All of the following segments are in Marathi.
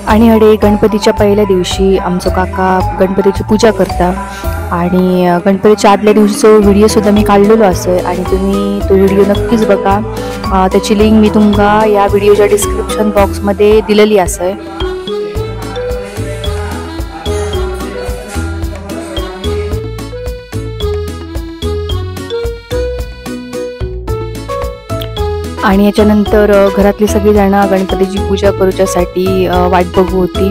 आणि हडे गणपतीच्या पहिल्या दिवशी आमचो काका गणपतीची पूजा करता आणि गणपतीच्या आदल्या दिवशीचो व्हिडिओ सुद्धा मी काढलेलो असेल आणि तुम्ही तो व्हिडिओ नक्कीच बघा। त्याची लिंक मी तुमका या व्हिडिओच्या डिस्क्रिप्शन बॉक्समध्ये दिलेली असेल। आणि याच्यानंतर घरातली सगळी जण गणपतीची पूजा करूच्यासाठी वाट बघू होती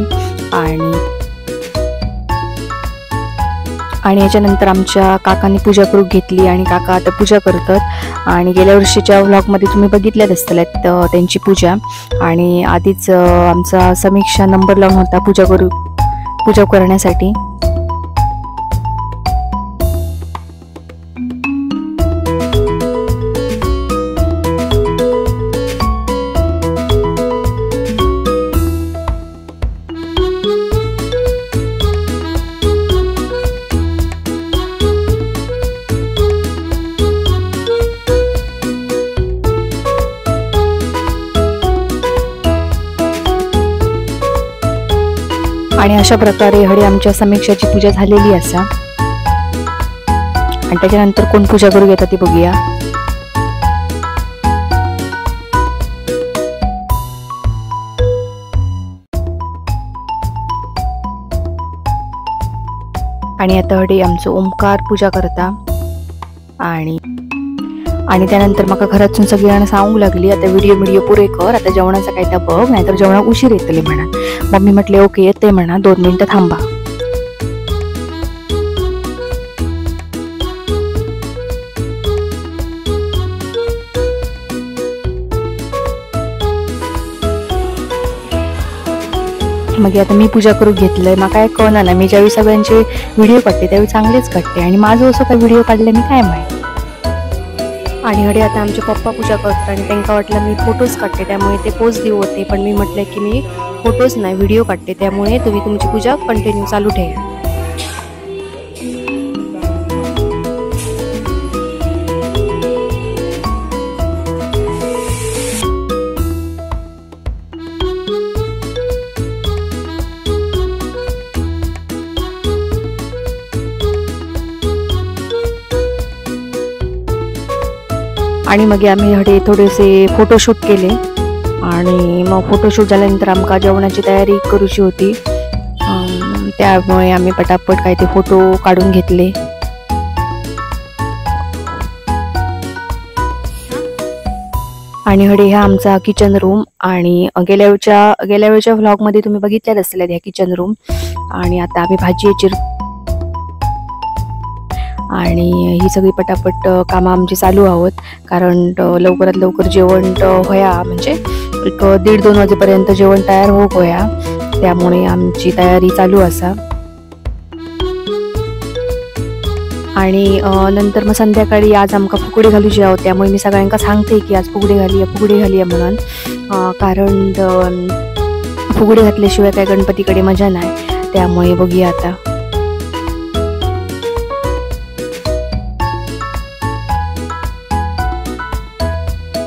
आणि याच्यानंतर आमच्या काकांनी पूजा करू घेतली आणि काका आता पूजा करतात। आणि गेल्या वर्षीच्या व्लॉगमध्ये तुम्ही बघितल्यात असतल्यात त्यांची पूजा आणि आधीच आमचा समीक्षा नंबर लावून होता पूजा करण्यासाठी। आणि अशा प्रकारे हडे आमच्या समीक्षाची पूजा झालेली असा आणि त्याच्यानंतर कोण पूजा करू घेता ती बघूया। आणि आता हडे आमचं ओमकार पूजा करता आणि त्यानंतर मका घरातून सगळ्यांना सांगू लागली आता व्हिडिओ पुरे कर, आता जेवणाचा काय तर बघ, नाहीतर जेवणाक उशीर येतले म्हणा। मम्मी म्हटले ओके येते म्हणा, 2 मिनिटं थांबा। मग आता मी पूजा करू घेतलंय। मग काय कळना ना, मी ज्यावेळी सगळ्यांचे व्हिडिओ काढते त्यावेळी चांगलेच काढते आणि माझं असं काय व्हिडिओ काढले मी काय माहिती। आणि हडे आता आमचे पप्पा पूजा करतात आणि त्यांना वाटलं मी फोटोज काढते त्यामुळे ते पोज देऊ होते, पण मी म्हटलं की मी फोटोज नाही व्हिडिओ काढते, त्यामुळे तुम्ही तुमची पूजा कंटिन्यू चालू ठेवा। आणि मग आम्ही हडे थोडेसे फोटोशूट केले आणि मग फोटोशूट झाल्यानंतर आमका जेवणाची तयारी करूची होती, त्यामुळे आम्ही पटापट काय ते फोटो काढून घेतले। आणि हडे हा आमचा किचन रूम आणि गेल्या वेळच्या व्लॉगमध्ये तुम्ही बघितल्यात असलेल्या ह्या किचन रूम। आणि आता आम्ही भाजी आणि ही सगळी पटापट कामं आमची चालू आहोत, कारण लवकरात लवकर जेवण होया, म्हणजे 1:30-2 वाजेपर्यंत जेवण तयार होया, त्यामुळे आमची तयारी चालू असा। आणि नंतर मग संध्याकाळी आज आमका फुगडी घालूची आहोत, त्यामुळे मी सगळ्यांना सांगते की आज फुगडी घालूया म्हणून, कारण फुगडी घातल्याशिवाय काय गणपतीकडे मजा नाही, त्यामुळे बघूया आता।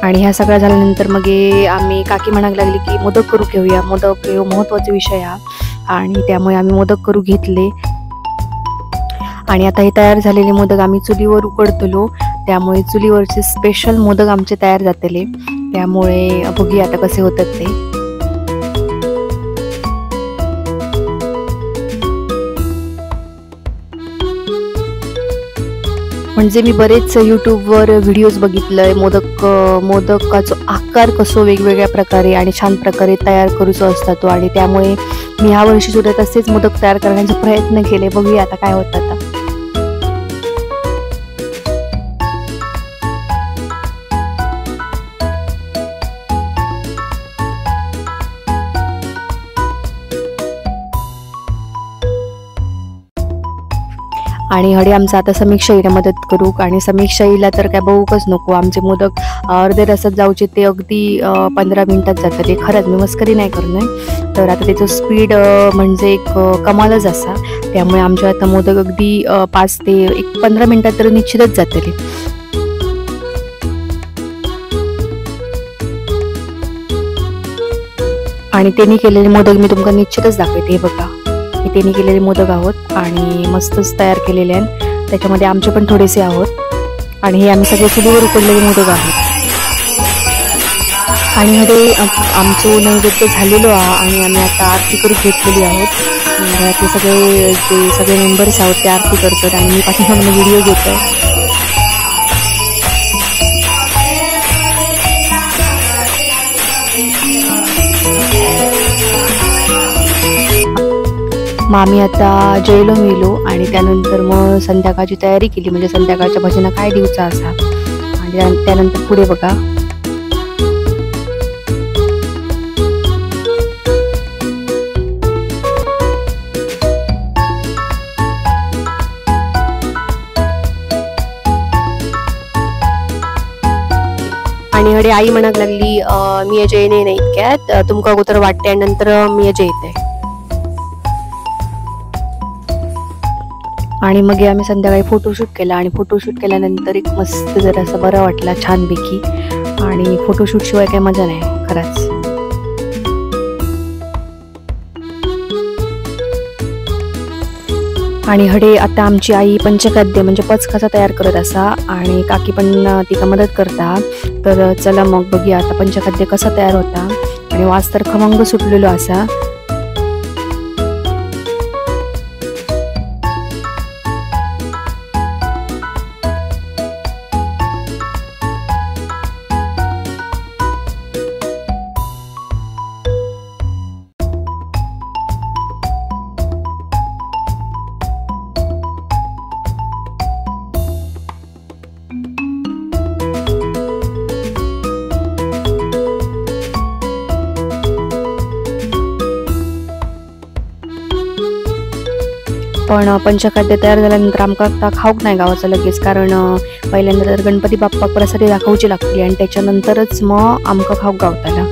आणि ह्या सगळं झाल्यानंतर मग आम्ही काकी म्हणायला लागली की मोदक करू घेऊया, मोदक हे महत्त्वाचा विषय हा, आणि त्यामुळे आम्ही मोदक करू घेतले। आणि आता हे तयार झालेले मोदक आम्ही चुलीवर उकडतलो, त्यामुळे चुलीवरचे स्पेशल मोदक आमचे तयार जातले, त्यामुळे बघूया आता कसे होतात ते। म्हणजे मी बरेच यूट्यूबवर व्हिडिओज बघितलंय मोदकाचा आकार कसो वेगवेगळ्या प्रकारे आणि छान प्रकारे तयार करूचो असतो, आणि त्यामुळे मी ह्या वर्षी सुद्धा तसेच मोदक तयार करण्याचा प्रयत्न केले, बघूया आता काय होतं आता। आणि हडे आमचा आता समीक्षा येईला मदत करू, आणि समीक्षा येईला तर काय बघूकच नको, आमचे मोदक अर्धे रसात जाऊचे ते अगदी 15 मिनिटात जातात, ते खरंच मी मस्करी नाही करणार। तर आता त्याचं स्पीड म्हणजे एक कमालच असा, त्यामुळे आमच्या आता मोदक अगदी 5 ते 15 मिनिटात तर निश्चितच जातले। आणि त्यांनी केलेले मोदक मी तुम्हाला निश्चितच दाखवते. हे बघा, हे त्यांनी केलेले मोदक आहोत आणि मस्तच तयार केलेले आहेत. त्याच्यामध्ये आमचे पण थोडेसे आहोत आणि हे आम्ही सगळे चुलीवर उकडलेले मोदक आहोत. आणि मध्ये आमचं नैवेद्य झालेलो आहे आणि आम्ही आता आरती करून घेतलेली आहोत. घरातले सगळे मेंबर्स आहोत ते आरती करतात आणि मी पाठीमागून व्हिडिओ घेतो. मग आम्ही आता जेवलो मेलो आणि त्यानंतर मग संध्याकाळची तयारी केली, म्हणजे संध्याकाळच्या भजना काय दिवचा असा. आणि त्यानंतर पुढे बघा, आणि हडे आई म्हणाक लागली मी अजय नाही इतक्यात तुमका अगोदर वाटते आणि नंतर मी अजय येते. आणि मग आम्ही संध्याकाळी फोटोशूट केला आणि फोटोशूट केल्यानंतर एक मस्त जरा असं बरं वाटला छानपैकी. आणि फोटोशूट शिवाय काही मजा नाही खरंच. आणि हडे आता आमची आई पंचखाद्य म्हणजे पचखाचा तयार करत असा आणि काकी पण तिका मदत करता. तर चला मग बघूया आता पंचखाद्य कसा तयार होता. आणि वास तर खमंग सुटलेलो असा. पण पंचखाद्य तयार झाल्यानंतर आमका आता खाऊक नाही गावाचं लगेच, कारण पहिल्यांदा तर गणपती बाप्पा प्रसादी दाखवची लागतली आणि त्याच्यानंतरच मग आमका खाऊक गावताला.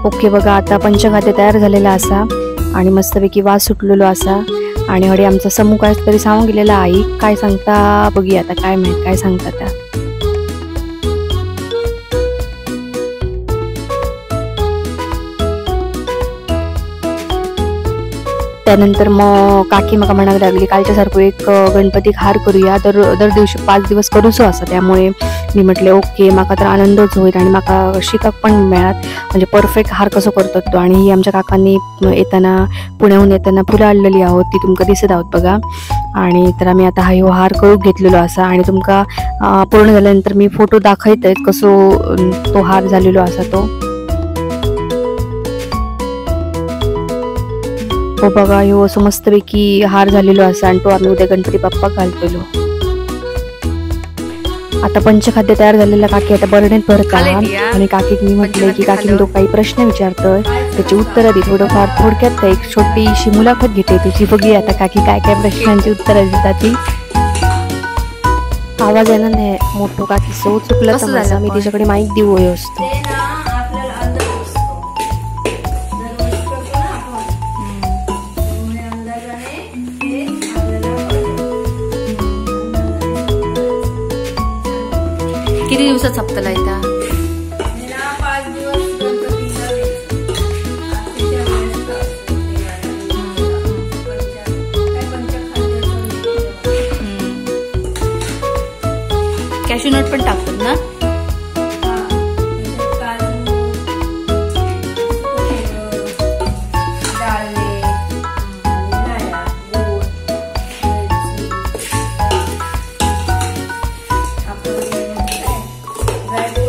ओके बघा, आता पंचखाद्य तयार झालेला असा आणि मस्तपैकी वास सुटलेलो असा. आणि हडे आमचा समूह काय तरी सांगून गेलेला आई काय सांगता बघूया आता, काय माहित काय सांगता त्या. त्यानंतर मग काकी मका म्हणायला लागली कालच्या सारखं एक गणपती हार करूया, दर दिवशी 5 दिवस करूचो असा. त्यामुळे मी म्हटले ओके, माका तर आनंदच होईल आणि माका शिकाक पण मिळत म्हणजे परफेक्ट हार कसं करतात तो. आणि ही आमच्या काकांनी येताना पुण्याहून येताना फुलं आणलेली आहोत, ती तुमका दिसत आहोत बघा. आणि तर आम्ही आता हा हार करून घेतलेलो असा आणि तुमका पूर्ण झाल्यानंतर मी फोटो दाखवत आहेत कसो तो हार झालेलो असा तो. हो बघा, ह्यो असं मस्तपैकी हार झालेलो असा आणि तो आम्ही उद्या गणपती बाप्पा घालतलो. आता पंचखाद्य तयार झालेला काकी आता बरणीत भरता आणि काकीक मी म्हटले की काकी मी तो काही प्रश्न विचारतोय त्याची उत्तरं दे, थोडंफार थोडक्यात एक छोटीशी मुलाखत घेते त्याची. बघूया आता काकी काय काय प्रश्नांची उत्तरं देतात ती. आवाज येणार नाही मोठो काकी सो चुकलं तर माझा, मी तिच्याकडे माईक देऊ असतो. किती दिवसात सप्ताला येता? 5 दिवस गणपतीला कॅश्यू नट पण टाकतात ना? ड्राय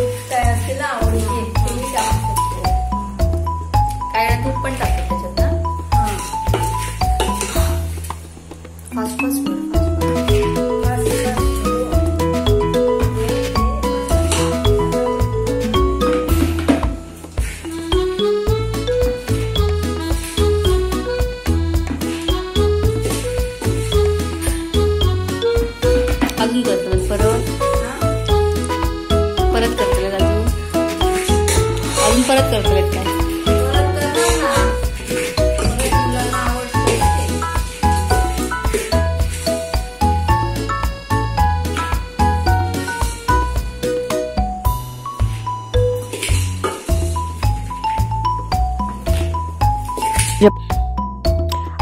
करतलेत काय?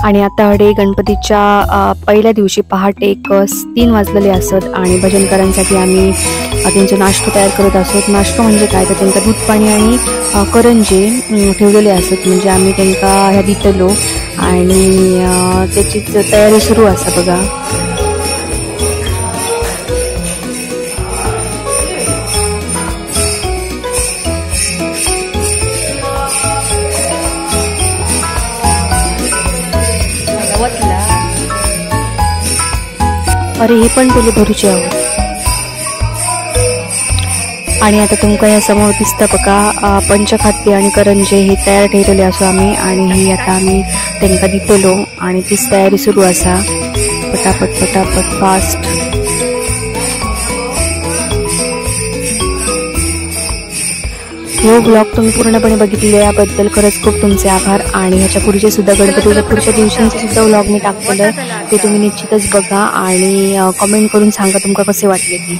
आणि आता हडे गणपतीच्या पहिल्या दिवशी पहाटे 3 वाजलेले असत आणि भजनकारांसाठी आम्ही त्यांचो नाश्तो तयार करत असत. नाश्तो म्हणजे काय तर त्यांना दूध पाणी आणि करंजे ठेवलेले असत, म्हणजे आम्ही त्यांना ह्या दितलो आणि त्याचीच तयारी सुरू असा बघा. अरे हे पण पहिले भरूचे आहोत. आणि आता तुमका या समोर दिसतं बघा पंचखाद्य आणि करंजे हे तयार ठेवलेले असो आम्ही, आणि ही आता आम्ही त्यांना दितलो आणि तीच तयारी सुरू असा. पटापट पटापट फास्ट. हो ब्लॉग तुम्ही पूर्णपणे बघितले याबद्दल खरंच खूप तुमचे आभार. आणि ह्याच्या पुढचे सुद्धा गणपतीच्या पुढच्या दिवसांचे सुद्धा व्लॉग मी टाकलेलं ते तुम्ही निश्चितच बघा आणि कमेंट करून सांगा तुमका कसे वाटले ते.